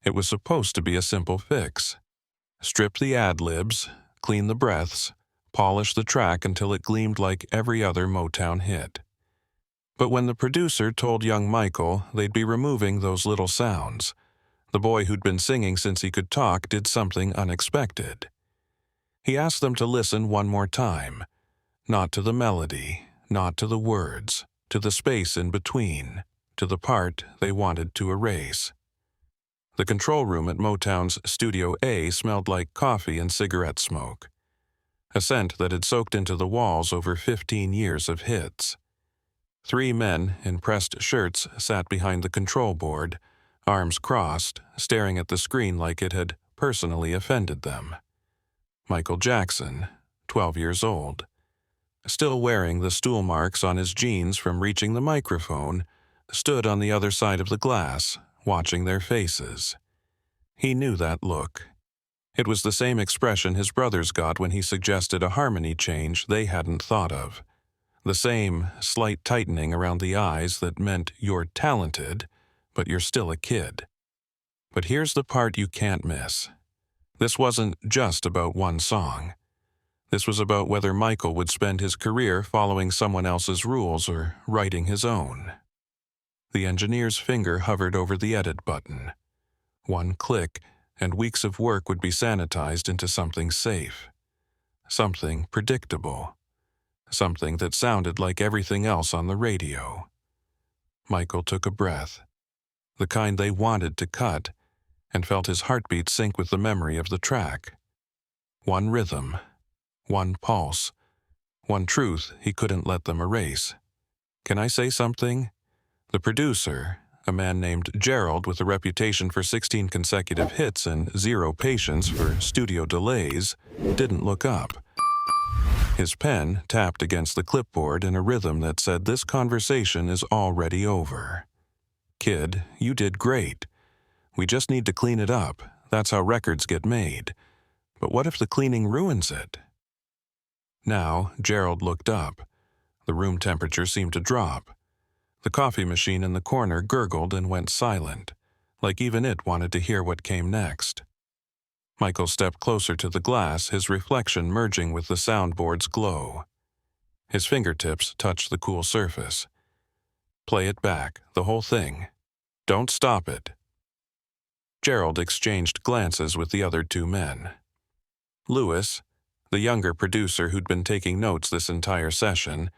It was supposed to be a simple fix. Strip the ad-libs, clean the breaths, polish the track until it gleamed like every other Motown hit. But when the producer told young Michael they'd be removing those little sounds, the boy who'd been singing since he could talk did something unexpected. He asked them to listen one more time, not to the melody, not to the words, to the space in between, to the part they wanted to erase. The control room at Motown's Studio A smelled like coffee and cigarette smoke, a scent that had soaked into the walls over 15 years of hits. 3 men in pressed shirts sat behind the control board, arms crossed, staring at the screen like it had personally offended them. MichaelJackson, 12 years old, still wearing the stool marks on his jeans from reaching the microphone, stood on the other side of the glass, watching their faces. He knew that look. It was the same expression his brothers got when he suggested a harmony change they hadn't thought of. The same slight tightening around the eyes that meant you're talented, but you're still a kid. But here's the part you can't miss. This wasn't just about one song. This was about whether Michael would spend his career following someone else's rules or writing his own. The engineer's finger hovered over the edit button. One click, and weeks of work would be sanitized into something safe. Something predictable. Something that sounded like everything else on the radio. Michael took a breath, the kind they wanted to cut, and felt his heartbeat sync with the memory of the track. One rhythm, one pulse, one truth he couldn't let them erase. Can I say something? The producer, a man named Gerald with a reputation for 16 consecutive hits and 0 patience for studio delays, didn't look up. His pen tapped against the clipboard in a rhythm that said this conversation is already over. Kid, you did great. We just need to clean it up. That's how records get made. But what if the cleaning ruins it? Now, Gerald looked up. The room temperature seemed to drop. The coffee machine in the corner gurgled and went silent, like even it wanted to hear what came next. Michael stepped closer to the glass, his reflection merging with the soundboard's glow. His fingertips touched the cool surface. Play it back, the whole thing. Don't stop it. Gerald exchanged glances with the other 2 men. Lewis, the younger producer who'd been taking notes this entire session,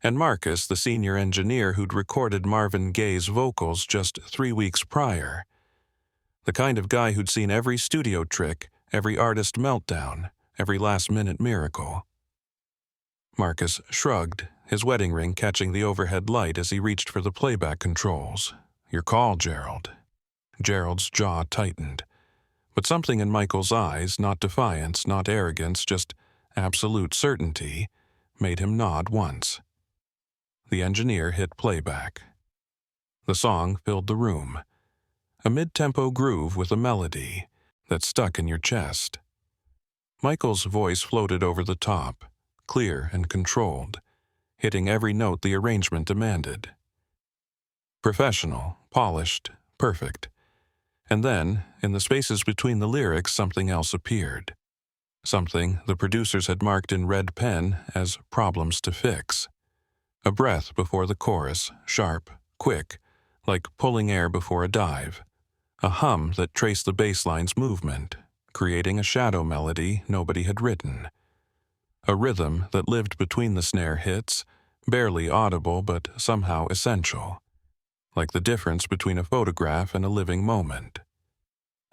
and Marcus, the senior engineer who'd recorded Marvin Gaye's vocals just 3 weeks prior. The kind of guy who'd seen every studio trick, every artist meltdown, every last-minute miracle. Marcus shrugged, his wedding ring catching the overhead light as he reached for the playback controls. Your call, Gerald. Gerald's jaw tightened. But something in Michael's eyes, not defiance, not arrogance, just absolute certainty, made him nod once. The engineer hit playback. The song filled the room. A mid-tempo groove with a melody that stuck in your chest. Michael's voice floated over the top, clear and controlled, hitting every note the arrangement demanded. Professional, polished, perfect. And then, in the spaces between the lyrics, something else appeared. Something the producers had marked in red pen as problems to fix. A breath before the chorus, sharp, quick, like pulling air before a dive. A hum that traced the bass line's movement, creating a shadow melody nobody had written. A rhythm that lived between the snare hits, barely audible but somehow essential. Like the difference between a photograph and a living moment.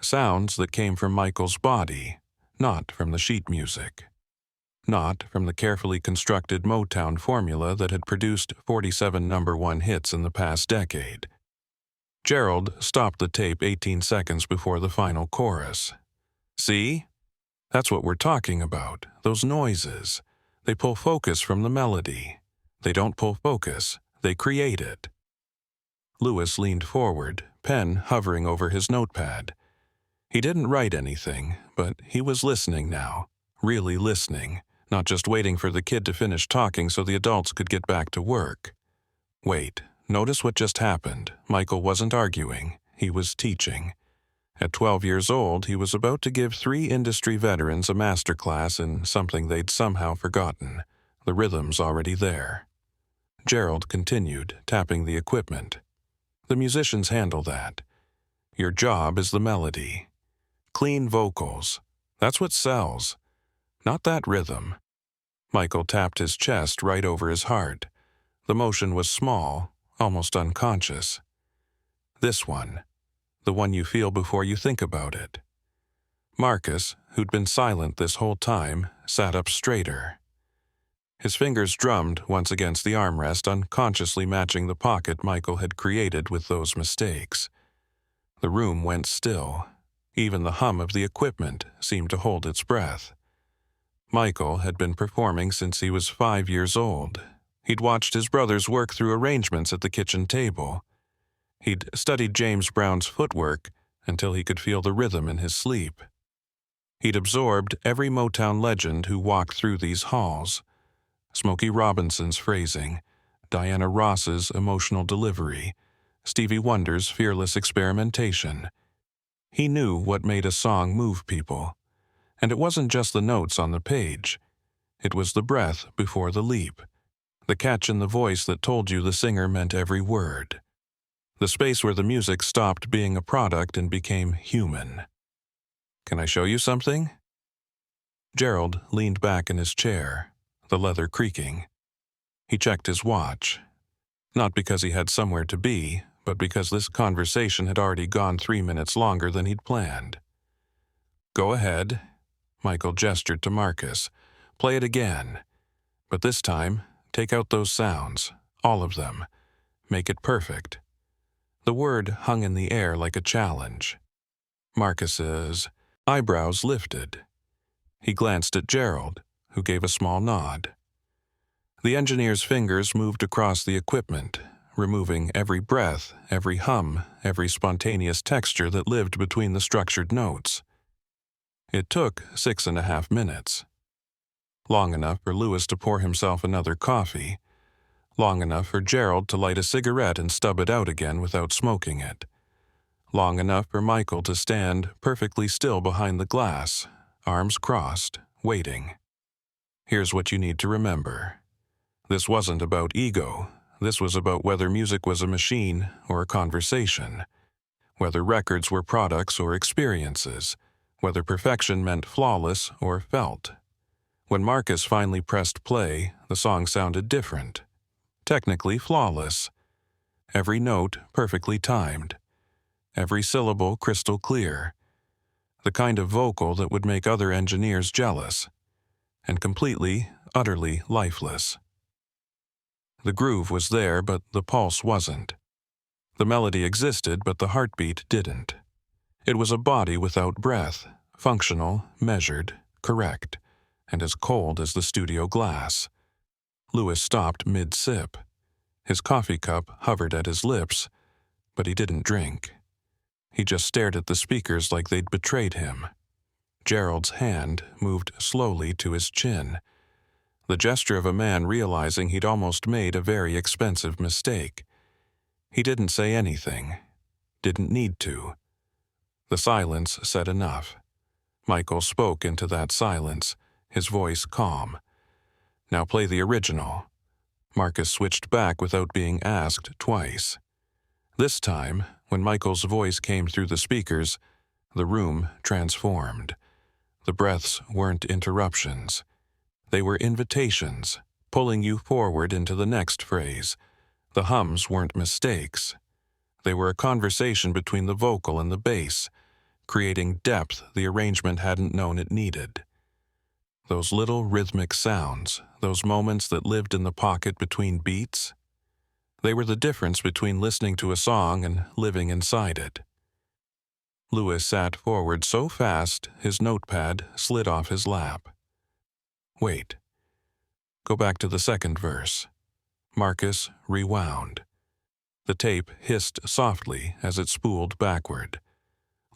Sounds that came from Michael's body, not from the sheet music. Not from the carefully constructed Motown formula that had produced 47 #1 hits in the past decade. Gerald stopped the tape 18 seconds before the final chorus. See? That's what we're talking about, those noises. They pull focus from the melody. They don't pull focus, they create it. Lewis leaned forward, pen hovering over his notepad. He didn't write anything, but he was listening now, really listening, not just waiting for the kid to finish talking so the adults could get back to work. Wait, notice what just happened. Michael wasn't arguing, he was teaching. At 12 years old, he was about to give 3 industry veterans a masterclass in something they'd somehow forgotten. The rhythm's already there. Gerald continued, tapping the equipment. The musicians handle that. Your job is the melody. Clean vocals. That's what sells. Not that rhythm. Michael tapped his chest right over his heart. The motion was small, almost unconscious. This one. The one you feel before you think about it. Marcus, who'd been silent this whole time, sat up straighter. His fingers drummed once against the armrest, unconsciously matching the pocket Michael had created with those mistakes. The room went still. Even the hum of the equipment seemed to hold its breath. Michael had been performing since he was 5 years old. He'd watched his brothers work through arrangements at the kitchen table. He'd studied James Brown's footwork until he could feel the rhythm in his sleep. He'd absorbed every Motown legend who walked through these halls. Smokey Robinson's phrasing, Diana Ross's emotional delivery, Stevie Wonder's fearless experimentation. He knew what made a song move people. And it wasn't just the notes on the page. It was the breath before the leap, the catch in the voice that told you the singer meant every word. The space where the music stopped being a product and became human. Can I show you something? Gerald leaned back in his chair, the leather creaking. He checked his watch. Not because he had somewhere to be, but because this conversation had already gone 3 minutes longer than he'd planned. Go ahead. Michael gestured to Marcus. Play it again. But this time, take out those sounds, all of them. Make it perfect. The word hung in the air like a challenge. Marcus's eyebrows lifted. He glanced at Gerald, who gave a small nod. The engineer's fingers moved across the equipment, removing every breath, every hum, every spontaneous texture that lived between the structured notes. It took 6.5 minutes. Long enough for Lewis to pour himself another coffee. Long enough for Gerald to light a cigarette and stub it out again without smoking it. Long enough for Michael to stand perfectly still behind the glass, arms crossed, waiting. Here's what you need to remember. This wasn't about ego. This was about whether music was a machine or a conversation, whether records were products or experiences, whether perfection meant flawless or felt. When Marcus finally pressed play, the song sounded different. Technically flawless. Every note perfectly timed. Every syllable crystal clear. The kind of vocal that would make other engineers jealous. And completely, utterly lifeless. The groove was there, but the pulse wasn't. The melody existed, but the heartbeat didn't. It was a body without breath, functional, measured, correct, and as cold as the studio glass. Lewis stopped mid-sip. His coffee cup hovered at his lips, but he didn't drink. He just stared at the speakers like they'd betrayed him. Gerald's hand moved slowly to his chin, the gesture of a man realizing he'd almost made a very expensive mistake. He didn't say anything. Didn't need to. The silence said enough. Michael spoke into that silence, his voice calm. Now play the original. Marcus switched back without being asked twice. This time, when Michael's voice came through the speakers, the room transformed. The breaths weren't interruptions. They were invitations, pulling you forward into the next phrase. The hums weren't mistakes. They were a conversation between the vocal and the bass, creating depth the arrangement hadn't known it needed. Those little rhythmic sounds, those moments that lived in the pocket between beats, they were the difference between listening to a song and living inside it. Lewis sat forward so fast his notepad slid off his lap. Wait. Go back to the second verse. Marcus rewound. The tape hissed softly as it spooled backward.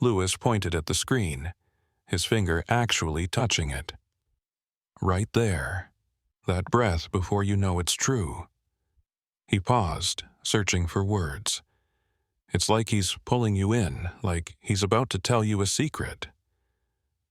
Lewis pointed at the screen, his finger actually touching it. Right there. That breath before you know it's true. He paused, searching for words. It's like he's pulling you in, like he's about to tell you a secret."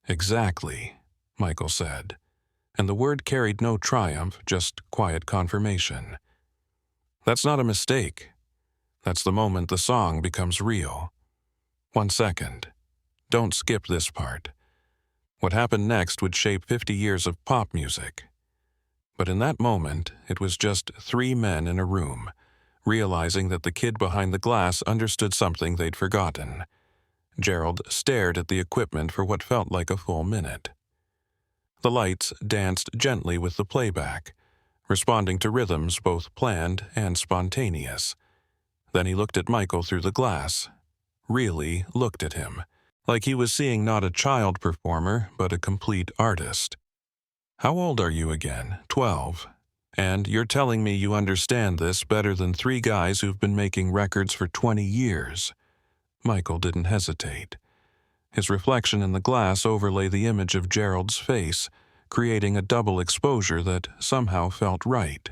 "Exactly," Michael said, and the word carried no triumph, just quiet confirmation. "That's not a mistake. That's the moment the song becomes real. 1 second. Don't skip this part. What happened next would shape 50 years of pop music. But in that moment, it was just 3 men in a room, realizing that the kid behind the glass understood something they'd forgotten. Gerald stared at the equipment for what felt like a full minute. The lights danced gently with the playback, responding to rhythms both planned and spontaneous. Then he looked at Michael through the glass, really looked at him, like he was seeing not a child performer, but a complete artist. "How old are you again? 12. And you're telling me you understand this better than 3 guys who've been making records for 20 years. Michael didn't hesitate. His reflection in the glass overlay the image of Gerald's face, creating a double exposure that somehow felt right.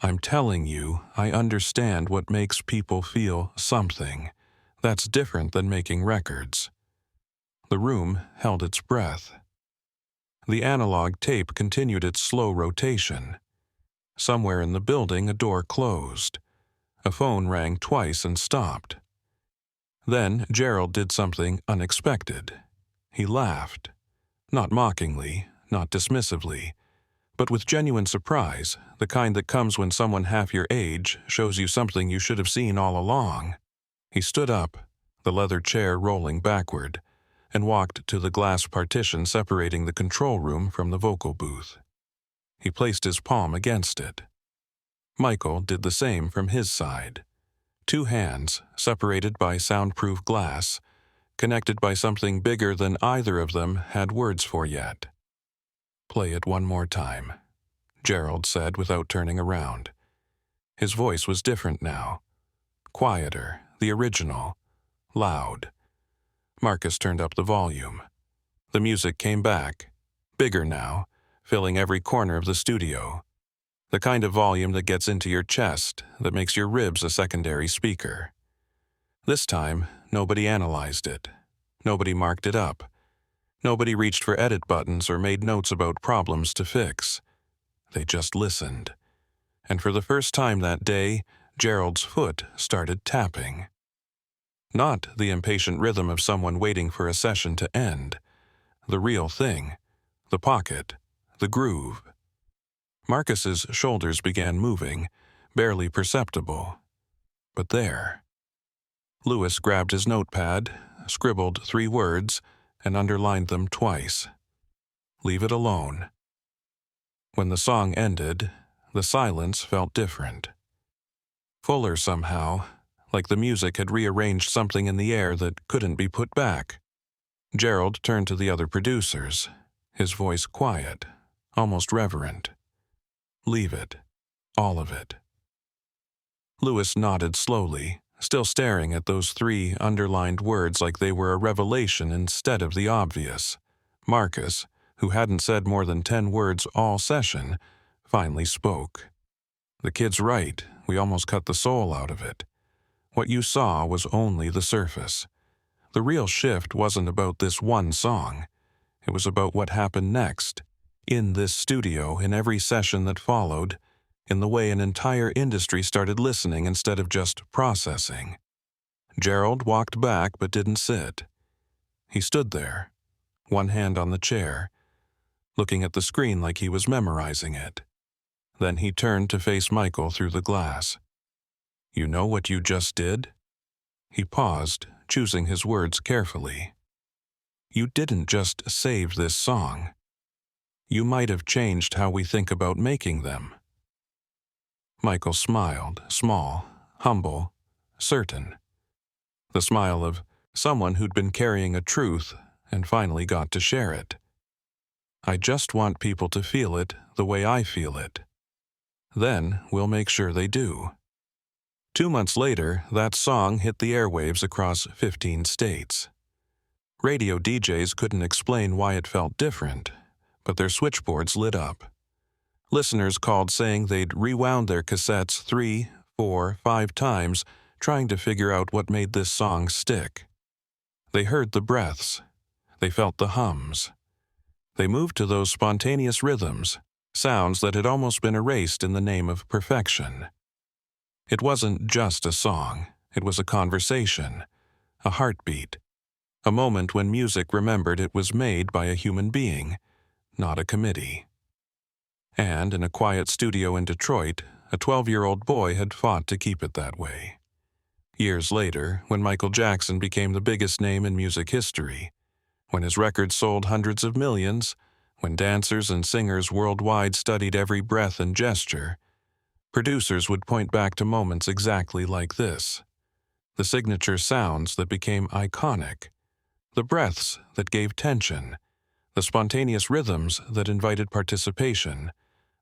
"I'm telling you, I understand what makes people feel something. That's different than making records." The room held its breath. The analog tape continued its slow rotation. Somewhere in the building, a door closed. A phone rang twice and stopped. Then Gerald did something unexpected. He laughed. Not mockingly, not dismissively, but with genuine surprise, the kind that comes when someone half your age shows you something you should have seen all along. He stood up, the leather chair rolling backward, and walked to the glass partition separating the control room from the vocal booth. He placed his palm against it. Michael did the same from his side. 2 hands, separated by soundproof glass, connected by something bigger than either of them had words for yet. "Play it one more time," Gerald said without turning around. His voice was different now. Quieter, the original, loud. Marcus turned up the volume. The music came back, bigger now, filling every corner of the studio. The kind of volume that gets into your chest, that makes your ribs a secondary speaker. This time, nobody analyzed it. Nobody marked it up. Nobody reached for edit buttons or made notes about problems to fix. They just listened. And for the first time that day, Gerald's foot started tapping. Not the impatient rhythm of someone waiting for a session to end. The real thing. The pocket. The groove. Marcus's shoulders began moving, barely perceptible. But there. Lewis grabbed his notepad, scribbled 3 words, and underlined them twice. "Leave it alone." When the song ended, the silence felt different. Fuller somehow, like the music had rearranged something in the air that couldn't be put back. Gerald turned to the other producers, his voice quiet, almost reverent. "Leave it. All of it." Lewis nodded slowly, still staring at those 3 underlined words like they were a revelation instead of the obvious. Marcus, who hadn't said more than 10 words all session, finally spoke. "The kid's right. We almost cut the soul out of it. What you saw was only the surface. The real shift wasn't about this one song. It was about what happened next, in this studio, in every session that followed, in the way an entire industry started listening instead of just processing." Gerald walked back but didn't sit. He stood there, one hand on the chair, looking at the screen like he was memorizing it. Then he turned to face Michael through the glass. "You know what you just did?" He paused, choosing his words carefully. "You didn't just save this song. You might have changed how we think about making them." Michael smiled, small, humble, certain. The smile of someone who'd been carrying a truth and finally got to share it. "I just want people to feel it the way I feel it. Then we'll make sure they do." 2 months later, that song hit the airwaves across 15 states. Radio DJs couldn't explain why it felt different, but their switchboards lit up. Listeners called saying they'd rewound their cassettes 3, 4, 5 times, trying to figure out what made this song stick. They heard the breaths. They felt the hums. They moved to those spontaneous rhythms, sounds that had almost been erased in the name of perfection. It wasn't just a song. It was a conversation, a heartbeat, a moment when music remembered it was made by a human being, not a committee. And in a quiet studio in Detroit, a 12-year-old boy had fought to keep it that way. Years later, when MichaelJackson became the biggest name in music history, when his records sold hundreds of millions, when dancers and singers worldwide studied every breath and gesture, producers would point back to moments exactly like this. The signature sounds that became iconic, the breaths that gave tension, the spontaneous rhythms that invited participation,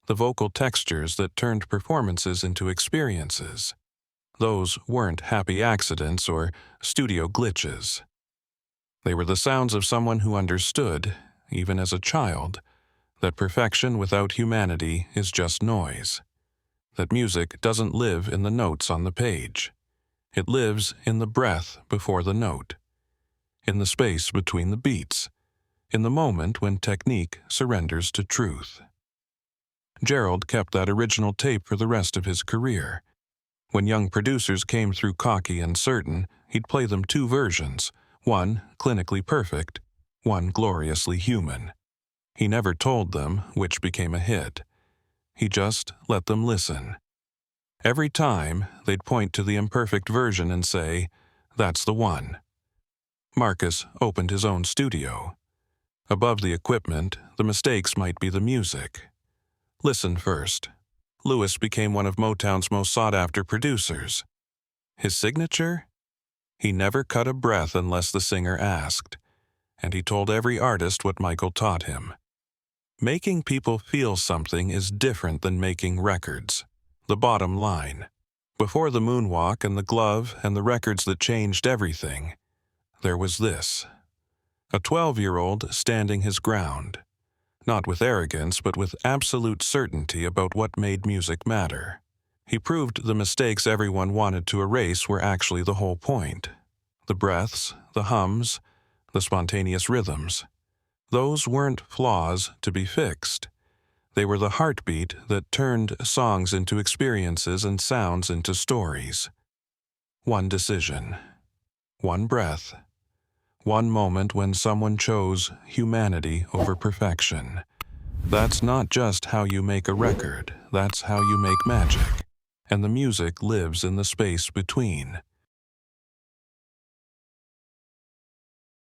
the vocal textures that turned performances into experiences. Those weren't happy accidents or studio glitches. They were the sounds of someone who understood, even as a child, that perfection without humanity is just noise, that music doesn't live in the notes on the page. It lives in the breath before the note, in the space between the beats, in the moment when technique surrenders to truth. Gerald kept that original tape for the rest of his career. When young producers came through cocky and certain, he'd play them two versions, one clinically perfect, one gloriously human. He never told them which became a hit. He just let them listen. Every time, they'd point to the imperfect version and say, "That's the one." Marcus opened his own studio. Above the equipment, the mistakes might be the music. Listen first. Lewis became one of Motown's most sought-after producers. His signature? He never cut a breath unless the singer asked, and he told every artist what Michael taught him. Making people feel something is different than making records. The bottom line. Before the moonwalk and the glove and the records that changed everything, there was this. A 12-year-old standing his ground. Not with arrogance, but with absolute certainty about what made music matter. He proved the mistakes everyone wanted to erase were actually the whole point. The breaths, the hums, the spontaneous rhythms. Those weren't flaws to be fixed. They were the heartbeat that turned songs into experiences and sounds into stories. One decision. One breath. One moment when someone chose humanity over perfection. That's not just how you make a record, that's how you make magic. And the music lives in the space between.